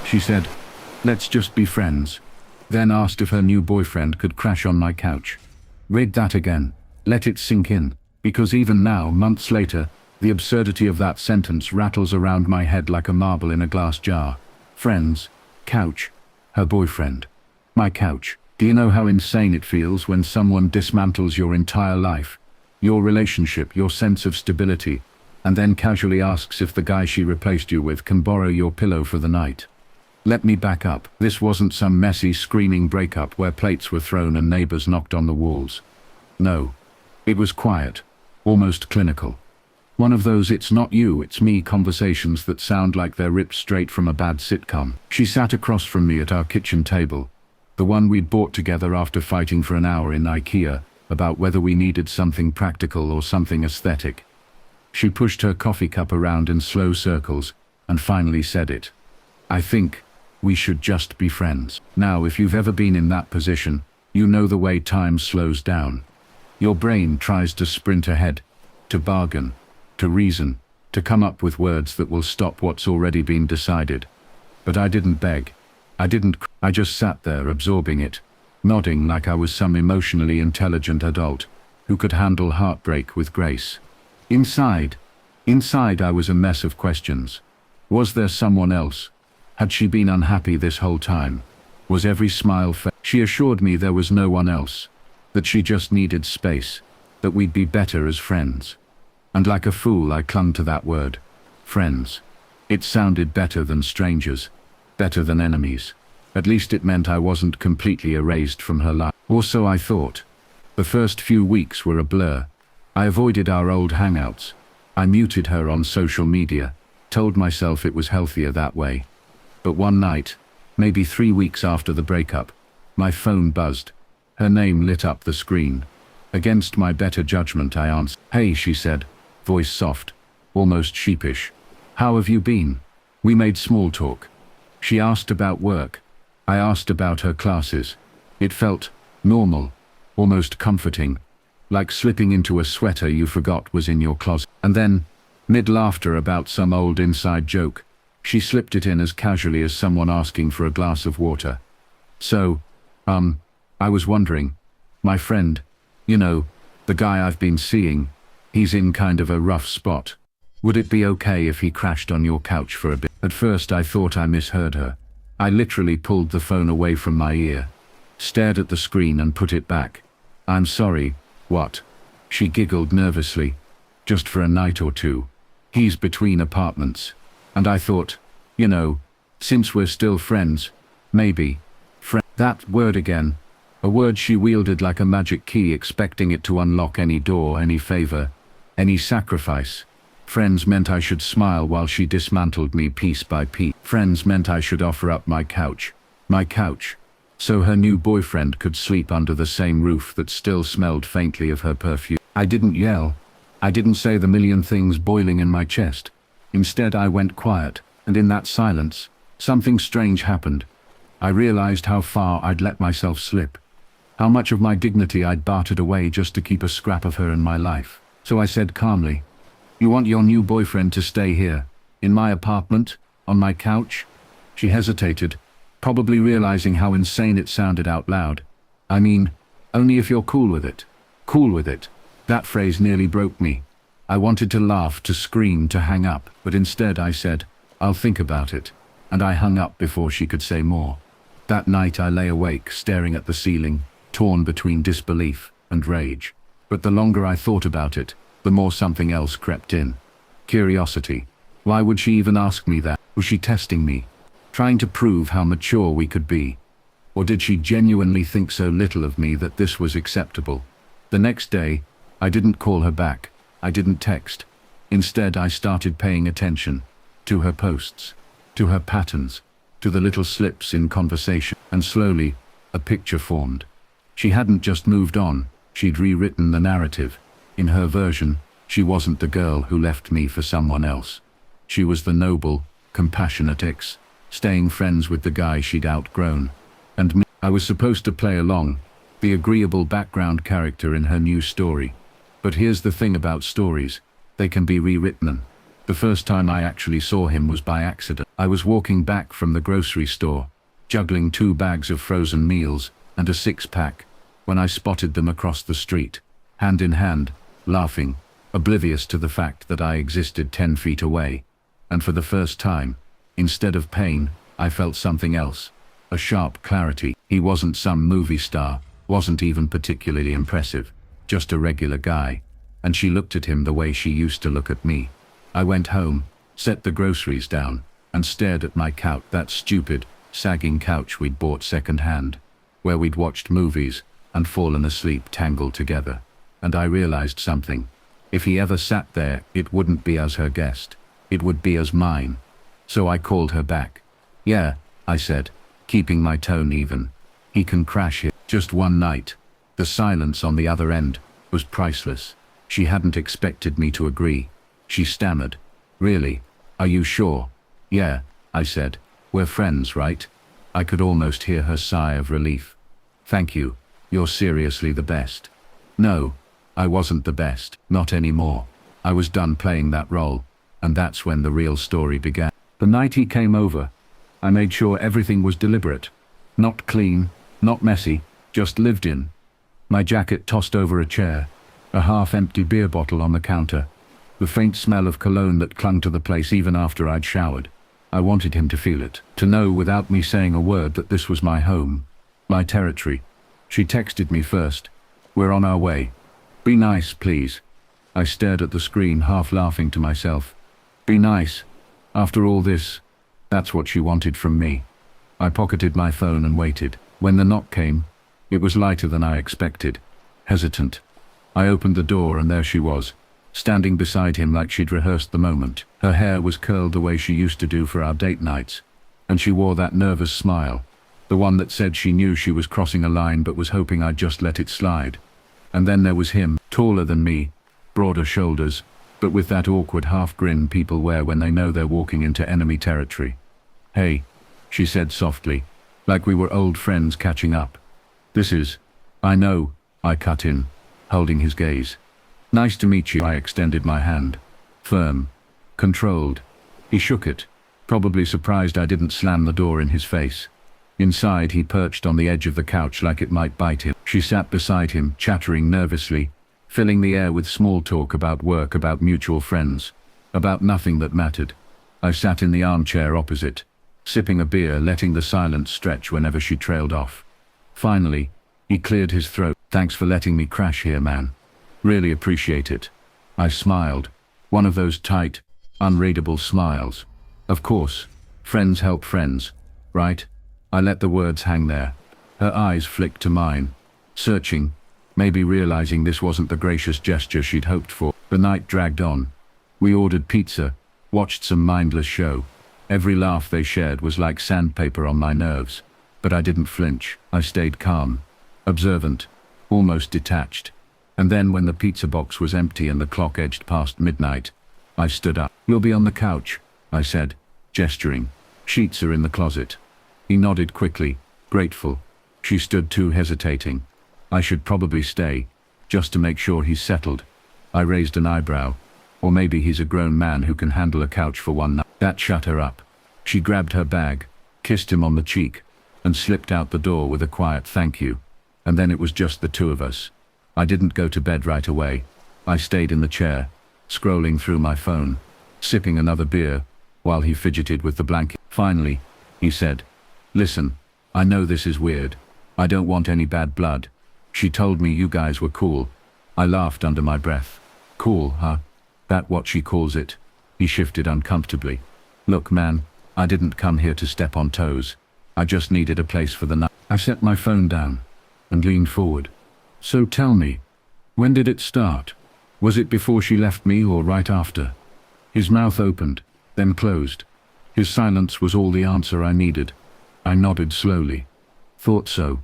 She said, "Let's just be friends." Then asked if her new boyfriend could crash on my couch. Read that again. Let it sink in. Because even now, months later, the absurdity of that sentence rattles around my head like a marble in a glass jar. Friends. Couch. Her boyfriend. My couch. Do you know how insane it feels when someone dismantles your entire life, your relationship, your sense of stability, and then casually asks if the guy she replaced you with can borrow your pillow for the night? Let me back up. This wasn't some messy, screaming breakup where plates were thrown and neighbors knocked on the walls. No. It was quiet. Almost clinical. One of those "it's not you, it's me" conversations that sound like they're ripped straight from a bad sitcom. She sat across from me at our kitchen table, the one we'd bought together after fighting for an hour in IKEA about whether we needed something practical or something aesthetic. She pushed her coffee cup around in slow circles and finally said it. "I think we should just be friends." Now, if you've ever been in that position, you know the way time slows down. Your brain tries to sprint ahead, to bargain, to reason, to come up with words that will stop what's already been decided. But I didn't beg. I just sat there absorbing it, nodding like I was some emotionally intelligent adult who could handle heartbreak with grace. Inside I was a mess of questions. Was there someone else? Had she been unhappy this whole time? Was every smile fake? She assured me there was no one else, that she just needed space, that we'd be better as friends. And like a fool I clung to that word, friends. It sounded better than strangers, better than enemies. At least it meant I wasn't completely erased from her life. Or so I thought. The first few weeks were a blur. I avoided our old hangouts. I muted her on social media, told myself it was healthier that way. But one night, maybe 3 weeks after the breakup, my phone buzzed. Her name lit up the screen. Against my better judgment I answered. "Hey," she said, voice soft, almost sheepish. "How have you been?" We made small talk. She asked about work. I asked about her classes. It felt normal, almost comforting, like slipping into a sweater you forgot was in your closet. And then, mid-laughter about some old inside joke, she slipped it in as casually as someone asking for a glass of water. "So, I was wondering, my friend, you know, the guy I've been seeing, he's in kind of a rough spot. Would it be okay if he crashed on your couch for a bit?" At first I thought I misheard her. I literally pulled the phone away from my ear, stared at the screen and put it back. "I'm sorry, what?" She giggled nervously. "Just for a night or two. He's between apartments." And I thought, you know, since we're still friends, maybe. That word again. A word she wielded like a magic key, expecting it to unlock any door, any favor, any sacrifice. Friends meant I should smile while she dismantled me piece by piece. Friends meant I should offer up my couch. My couch. So her new boyfriend could sleep under the same roof that still smelled faintly of her perfume. I didn't yell. I didn't say the million things boiling in my chest. Instead I went quiet, and in that silence, something strange happened. I realized how far I'd let myself slip. How much of my dignity I'd bartered away just to keep a scrap of her in my life. So I said calmly, "You want your new boyfriend to stay here, in my apartment, on my couch?" She hesitated, probably realizing how insane it sounded out loud. "I mean, only if you're cool with it." Cool with it. That phrase nearly broke me. I wanted to laugh, to scream, to hang up, but instead I said, "I'll think about it," and I hung up before she could say more. That night I lay awake, staring at the ceiling, torn between disbelief and rage. But the longer I thought about it, the more something else crept in. Curiosity. Why would she even ask me that? Was she testing me? Trying to prove how mature we could be? Or did she genuinely think so little of me that this was acceptable? The next day, I didn't call her back. I didn't text. Instead, I started paying attention to her posts, to her patterns, to the little slips in conversation, and slowly, a picture formed. She hadn't just moved on, she'd rewritten the narrative. In her version, she wasn't the girl who left me for someone else. She was the noble, compassionate ex, staying friends with the guy she'd outgrown. And me, I was supposed to play along, the agreeable background character in her new story. But here's the thing about stories, they can be rewritten. The first time I actually saw him was by accident. I was walking back from the grocery store, juggling 2 bags of frozen meals and a 6-pack, when I spotted them across the street, hand in hand, laughing, oblivious to the fact that I existed 10 feet away. And for the first time, instead of pain, I felt something else, a sharp clarity. He wasn't some movie star, wasn't even particularly impressive, just a regular guy, and she looked at him the way she used to look at me. I went home, set the groceries down, and stared at my couch, that stupid, sagging couch we'd bought second-hand, where we'd watched movies and fallen asleep tangled together. And I realized something. If he ever sat there, it wouldn't be as her guest. It would be as mine. So I called her back. "Yeah," I said, keeping my tone even. "He can crash here. Just one night." The silence on the other end was priceless. She hadn't expected me to agree. She stammered. "Really? Are you sure?" "Yeah," I said. "We're friends, right?" I could almost hear her sigh of relief. "Thank you. You're seriously the best." No, I wasn't the best. Not anymore. I was done playing that role, and that's when the real story began. The night he came over, I made sure everything was deliberate. Not clean, not messy, just lived in. My jacket tossed over a chair, a half-empty beer bottle on the counter, the faint smell of cologne that clung to the place even after I'd showered. I wanted him to feel it, to know without me saying a word that this was my home, my territory. She texted me first. "We're on our way. Be nice, please." I stared at the screen, half laughing to myself. Be nice. After all this, that's what she wanted from me. I pocketed my phone and waited. When the knock came, it was lighter than I expected. Hesitant. I opened the door and there she was, standing beside him like she'd rehearsed the moment. Her hair was curled the way she used to do for our date nights, and she wore that nervous smile, the one that said she knew she was crossing a line but was hoping I'd just let it slide. And then there was him, taller than me, broader shoulders, but with that awkward half-grin people wear when they know they're walking into enemy territory. "Hey," she said softly, like we were old friends catching up. "This is..." "I know," I cut in, holding his gaze. "Nice to meet you." I extended my hand. Firm. Controlled. He shook it, probably surprised I didn't slam the door in his face. Inside, he perched on the edge of the couch like it might bite him. She sat beside him, chattering nervously, filling the air with small talk about work, about mutual friends, about nothing that mattered. I sat in the armchair opposite, sipping a beer, letting the silence stretch whenever she trailed off. Finally, he cleared his throat. "Thanks for letting me crash here, man. Really appreciate it." I smiled, one of those tight, unreadable smiles. Of course, friends help friends, right? I let the words hang there. Her eyes flicked to mine, searching, maybe realizing this wasn't the gracious gesture she'd hoped for. The night dragged on. We ordered pizza, watched some mindless show. Every laugh they shared was like sandpaper on my nerves, but I didn't flinch. I stayed calm, observant, almost detached. And then when the pizza box was empty and the clock edged past midnight, I stood up. "You'll be on the couch," I said, gesturing. "Sheets are in the closet." He nodded quickly, grateful. She stood too, hesitating. I should probably stay, just to make sure he's settled. I raised an eyebrow. Or maybe he's a grown man who can handle a couch for one night. That shut her up. She grabbed her bag, kissed him on the cheek, and slipped out the door with a quiet "thank you." And then it was just the two of us. I didn't go to bed right away. I stayed in the chair, scrolling through my phone, sipping another beer, while he fidgeted with the blanket. Finally, he said, "Listen, I know this is weird. I don't want any bad blood. She told me you guys were cool." I laughed under my breath. "Cool, huh? That what she calls it?" He shifted uncomfortably. "Look, man, I didn't come here to step on toes. I just needed a place for the night." I set my phone down and leaned forward. "So tell me, when did it start? Was it before she left me or right after?" His mouth opened, then closed. His silence was all the answer I needed. I nodded slowly. "Thought so."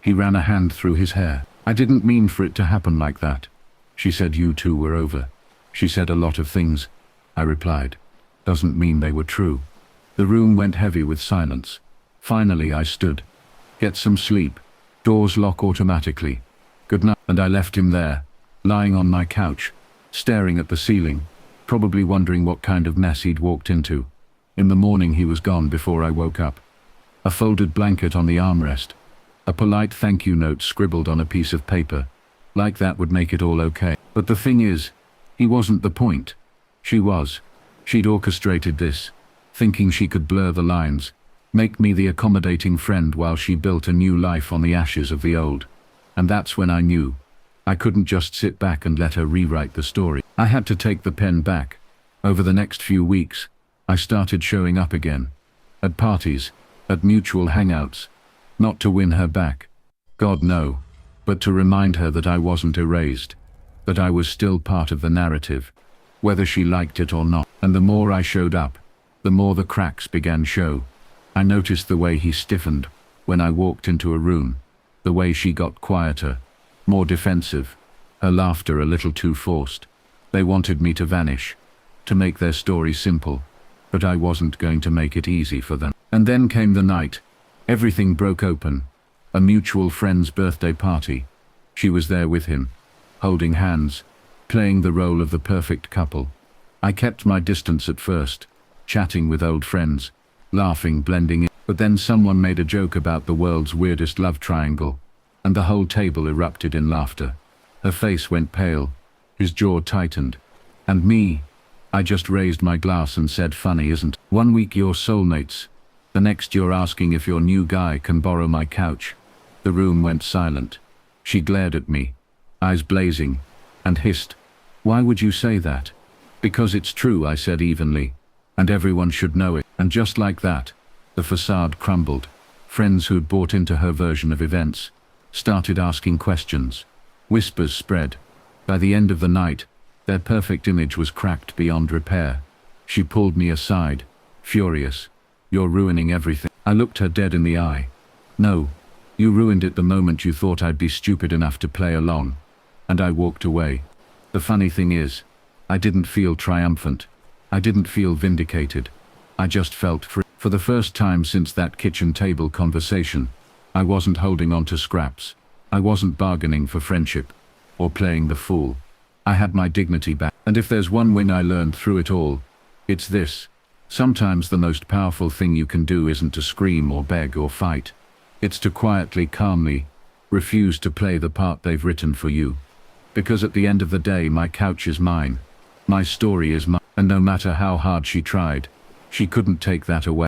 He ran a hand through his hair. "I didn't mean for it to happen like that. She said you two were over. She said a lot of things," I replied. "Doesn't mean they were true." The room went heavy with silence. Finally I stood. "Get some sleep. Doors lock automatically. Good night." And I left him there, lying on my couch, staring at the ceiling, probably wondering what kind of mess he'd walked into. In the morning he was gone before I woke up. A folded blanket on the armrest. A polite thank you note scribbled on a piece of paper. Like that would make it all okay. But the thing is, he wasn't the point. She was. She'd orchestrated this, thinking she could blur the lines, make me the accommodating friend while she built a new life on the ashes of the old. And that's when I knew. I couldn't just sit back and let her rewrite the story. I had to take the pen back. Over the next few weeks, I started showing up again. At parties, at mutual hangouts. Not to win her back. God no. But to remind her that I wasn't erased. That I was still part of the narrative. Whether she liked it or not. And the more I showed up, the more the cracks began show. I noticed the way he stiffened when I walked into a room. The way she got quieter, more defensive. Her laughter a little too forced. They wanted me to vanish. To make their story simple. But I wasn't going to make it easy for them. And then came the night. Everything broke open. A mutual friend's birthday party. She was there with him, holding hands, playing the role of the perfect couple. I kept my distance at first, chatting with old friends, laughing, blending in. But then someone made a joke about the world's weirdest love triangle, and the whole table erupted in laughter. Her face went pale, his jaw tightened. And me, I just raised my glass and said, funny, isn't? 1 week you're soulmates. The next you're asking if your new guy can borrow my couch. The room went silent. She glared at me, eyes blazing, and hissed, "Why would you say that?" "Because it's true," I said evenly, "and everyone should know it." And just like that, the facade crumbled. Friends who'd bought into her version of events started asking questions. Whispers spread. By the end of the night, their perfect image was cracked beyond repair. She pulled me aside, furious. "You're ruining everything." I looked her dead in the eye. "No, you ruined it the moment you thought I'd be stupid enough to play along." And I walked away. The funny thing is, I didn't feel triumphant. I didn't feel vindicated. I just felt free. For the first time since that kitchen table conversation, I wasn't holding on to scraps. I wasn't bargaining for friendship, or playing the fool. I had my dignity back. And if there's one win I learned through it all, it's this. Sometimes the most powerful thing you can do isn't to scream or beg or fight. It's to quietly, calmly, refuse to play the part they've written for you. Because at the end of the day, my couch is mine. My story is mine. And no matter how hard she tried, she couldn't take that away.